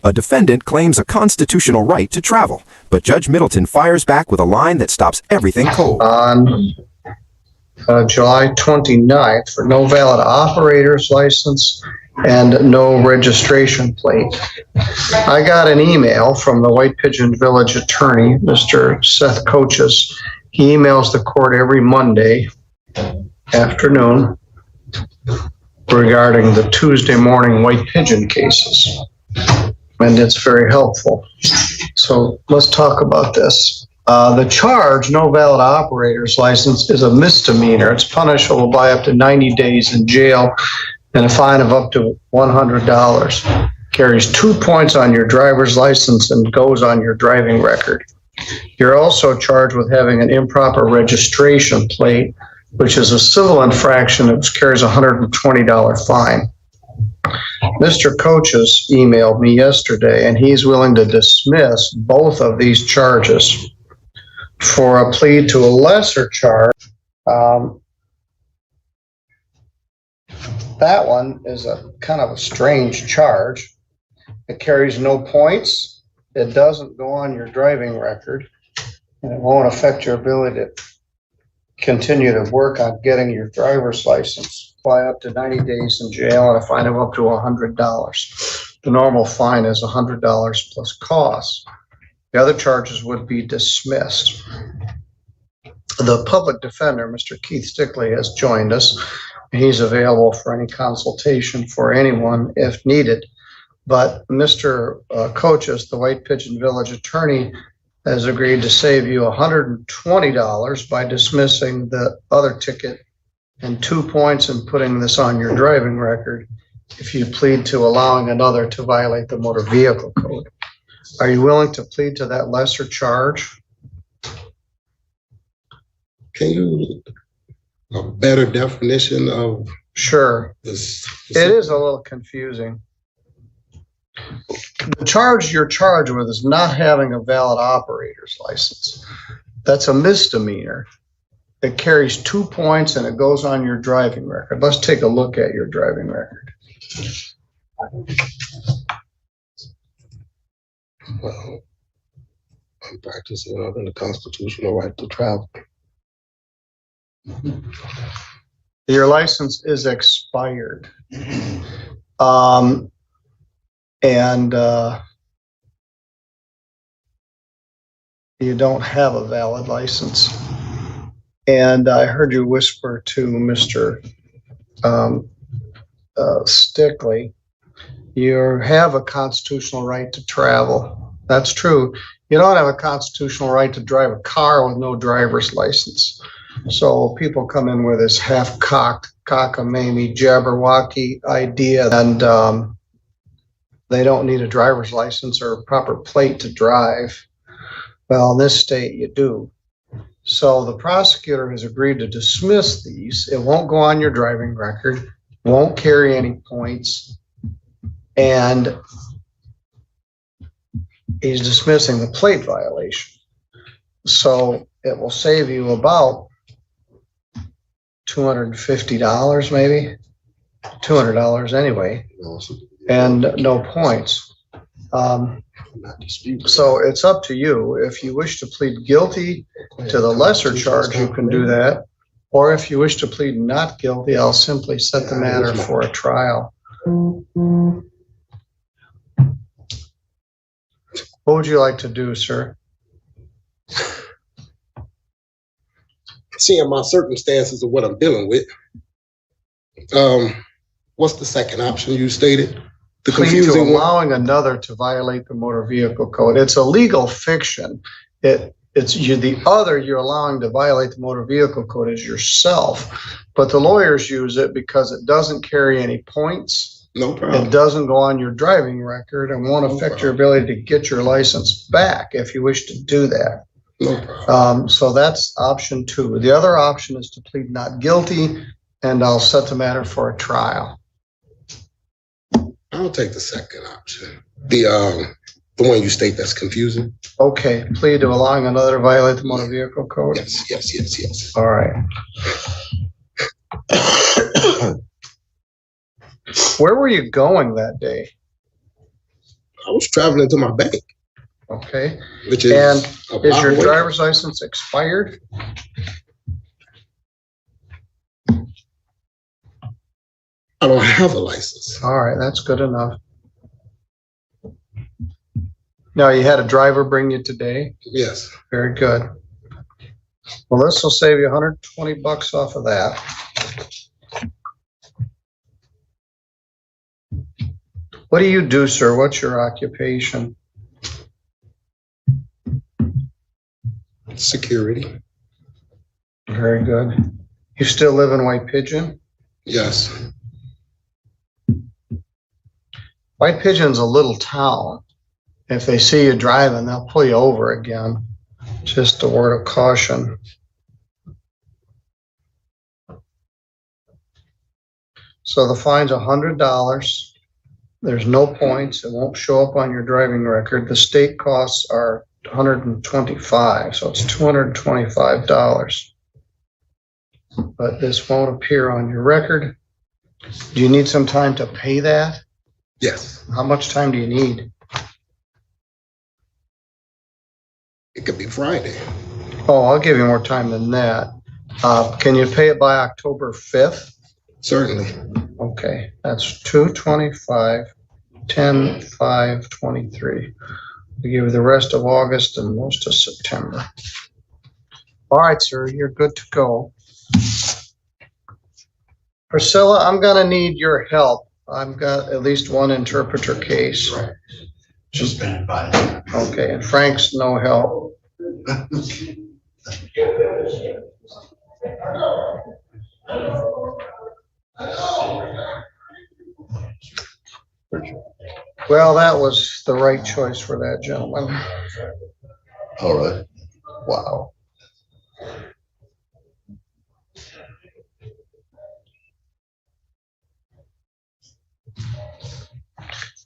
A defendant claims a constitutional right to travel, but Judge Middleton fires back with a line that stops everything cold. On July 29th for no valid operator's license and no registration plate. I got an email from the White Pigeon Village attorney, Mr. Seth Coaches. He emails the court every Monday afternoon regarding the Tuesday morning White Pigeon cases. And it's very helpful. So let's talk about this. The charge, no valid operator's license, is a misdemeanor. It's punishable by up to 90 days in jail and a fine of up to $100. Carries 2 points on your driver's license and goes on your driving record. You're also charged with having an improper registration plate, which is a civil infraction that carries a $120 fine. Mr. Coaches emailed me yesterday, and he's willing to dismiss both of these charges for a plea to a lesser charge. That one is a kind of a strange charge. It carries no points. It doesn't go on your driving record, and it won't affect your ability to continue to work on getting your driver's license. By up to 90 days in jail and a fine of up to $100. The normal fine is $100 plus costs. The other charges would be dismissed. The public defender, Mr. Keith Stickley, has joined us. He's available for any consultation for anyone if needed. But Mr. Coaches, the White Pigeon Village attorney, has agreed to save you $120 by dismissing the other ticket and 2 points and putting this on your driving record if you plead to allowing another to violate the motor vehicle code. Are you willing to plead to that lesser charge? Can you a better definition of Sure. this? It is a little confusing. The charge you're charged with is not having a valid operator's license. That's a misdemeanor. It carries 2 points and it goes on your driving record. Let's take a look at your driving record. Well, I'm practicing under the constitutional right to travel. Your license is expired. You don't have a valid license. And I heard you whisper to Mr. Stickley, you have a constitutional right to travel. That's true. You don't have a constitutional right to drive a car with no driver's license. So people come in with this half-cocked, cockamamie, jabberwocky idea, and they don't need a driver's license or a proper plate to drive. Well, in this state, you do. So the prosecutor has agreed to dismiss these. It won't go on your driving record, won't carry any points, and he's dismissing the plate violation. So it will save you about $250 maybe, $200 anyway, and no points. So it's up to you. If you wish to plead guilty to the lesser charge, you can do that. Or if you wish to plead not guilty, I'll simply set the matter for a trial. What would you like to do, sir? Seeing my circumstances of what I'm dealing with, what's the second option you stated? The Plea to allowing another to violate the motor vehicle code. It's a legal fiction. It's you. The other you're allowing to violate the motor vehicle code is yourself, but the lawyers use it because it doesn't carry any points. No problem. It doesn't go on your driving record and won't affect your ability to get your license back if you wish to do that. No problem. So that's option 2. The other option is to plead not guilty, and I'll set the matter for a trial. I'll take the second option. The one you state that's confusing. Okay, plea to allowing another to violate the motor vehicle code. Yes. All right. Where were you going that day? I was traveling to my bank, Okay. which is And a is block your away. driver's license expired? I don't have a license. All right, that's good enough. Now, you had a driver bring you today? Yes. Very good. Well, this will save you $120 off of that. What do you do, sir? What's your occupation? Security. Very good. You still live in White Pigeon? Yes. White Pigeon's a little town. If they see you driving, they'll pull you over again. Just a word of caution. So the fine's $100. There's no points. It won't show up on your driving record. The state costs are $125, so it's $225. But this won't appear on your record. Do you need some time to pay that? Yes. How much time do you need? It could be Friday. Oh, I'll give you more time than that. Can you pay it by October 5th? Certainly. Okay, that's 225, 10, 5, 23. We give you the rest of August and most of September. All right, sir, you're good to go. Priscilla, I'm gonna need your help. I've got at least one interpreter case. Just been advised. Okay, and Frank's no help. Well, that was the right choice for that gentleman. All right. Wow.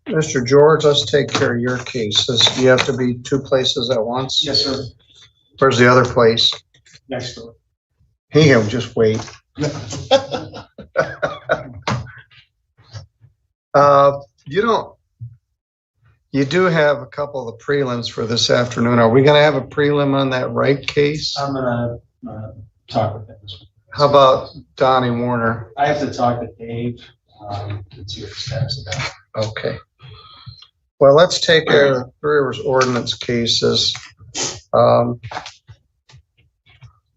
Mr. George, let's take care of your cases. You have to be two places at once? Yes, sir. Where's the other place? Next door. He'll just wait. You do have a couple of the prelims for this afternoon. Are we gonna have a prelim on that Wright case? I'm gonna talk with him. How about Donnie Warner? I have to talk to Dave to see what the status of that. Okay. Well, let's take care of the Three Rivers ordinance cases.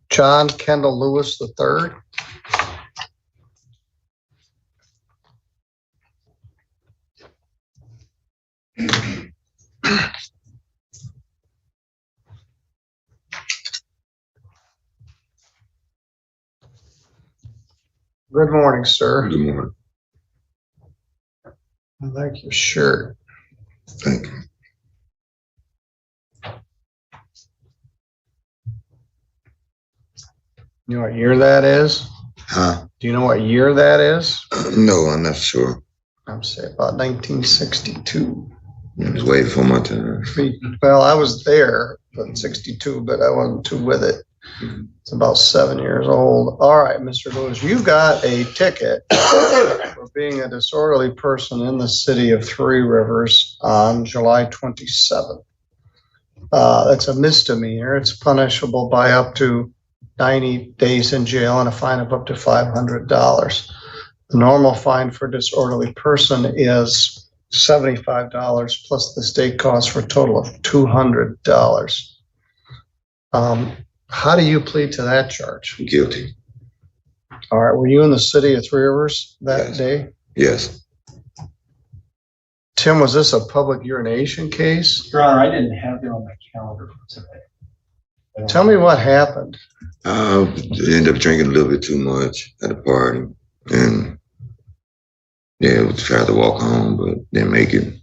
John Kendall Lewis III. Good morning, sir. Good morning. I like your shirt. Thank you. You know what year that is? Huh? Do you know what year that is? No, I'm not sure. I'm saying about 1962. It was way before my time. Well, I was there in 62, but I wasn't too with it. It's about 7 years old. All right, Mr. Lewis, you've got a ticket for being a disorderly person in the city of Three Rivers on July 27th. That's a misdemeanor. It's punishable by up to 90 days in jail and a fine of up to $500. The normal fine for disorderly person is $75 plus the state costs for a total of $200. How do you plead to that charge? Guilty. All right, were you in the city of Three Rivers that Yes. day? Yes. Tim, was this a public urination case? Your Honor, I didn't have it on my calendar for today. Tell me what happened. I ended up drinking a little bit too much at a party, and yeah, we tried to walk home, but didn't make it.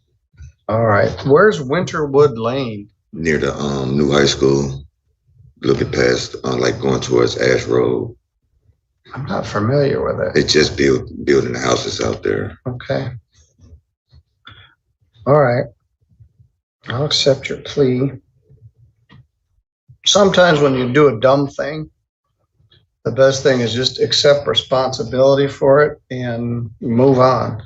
All right, where's Winterwood Lane? Near the new high school, looking past, like going towards Ash Road. I'm not familiar with it. They just building the houses out there. Okay. All right. I'll accept your plea. Sometimes when you do a dumb thing, the best thing is just accept responsibility for it and move on.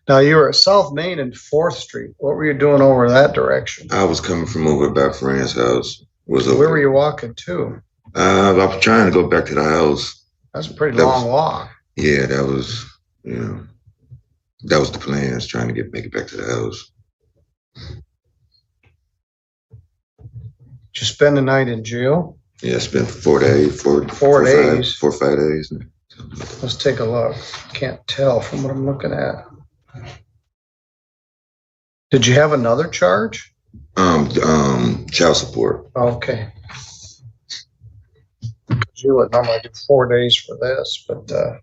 Now, you were at South Main and 4th Street. What were you doing over that direction? I was coming from over by a friend's house. Was over Where were you walking to? I was trying to go back to the house. That's a pretty That long was- walk. Yeah, that was, you know, that was the plan, is trying to make it back to the house. Did you spend the night in jail? Yeah, I spent 4 days, 4 5 days. 4 or 5 days. Let's take a look. Can't tell from what I'm looking at. Did you have another charge? Child support. Okay. You would normally do 4 days for this, but,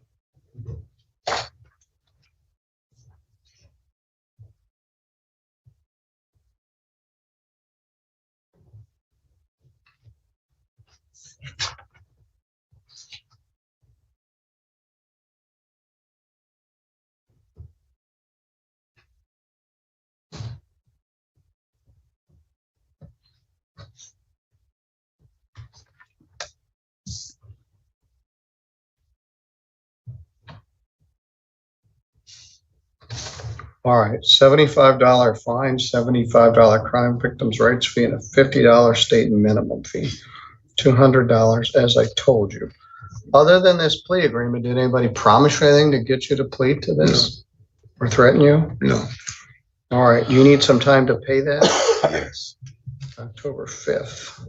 all right, $75 fine, $75 crime victims' rights fee, and a $50 state minimum fee. $200, as I told you. Other than this plea agreement, did anybody promise you anything to get you to plead to this? Or threaten you? No. All right, you need some time to pay that? Yes. October 5th.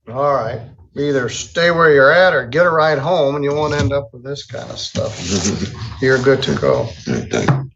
All right, either stay where you're at or get a ride home and you won't end up with this kind of stuff. You're good to go. Thank you.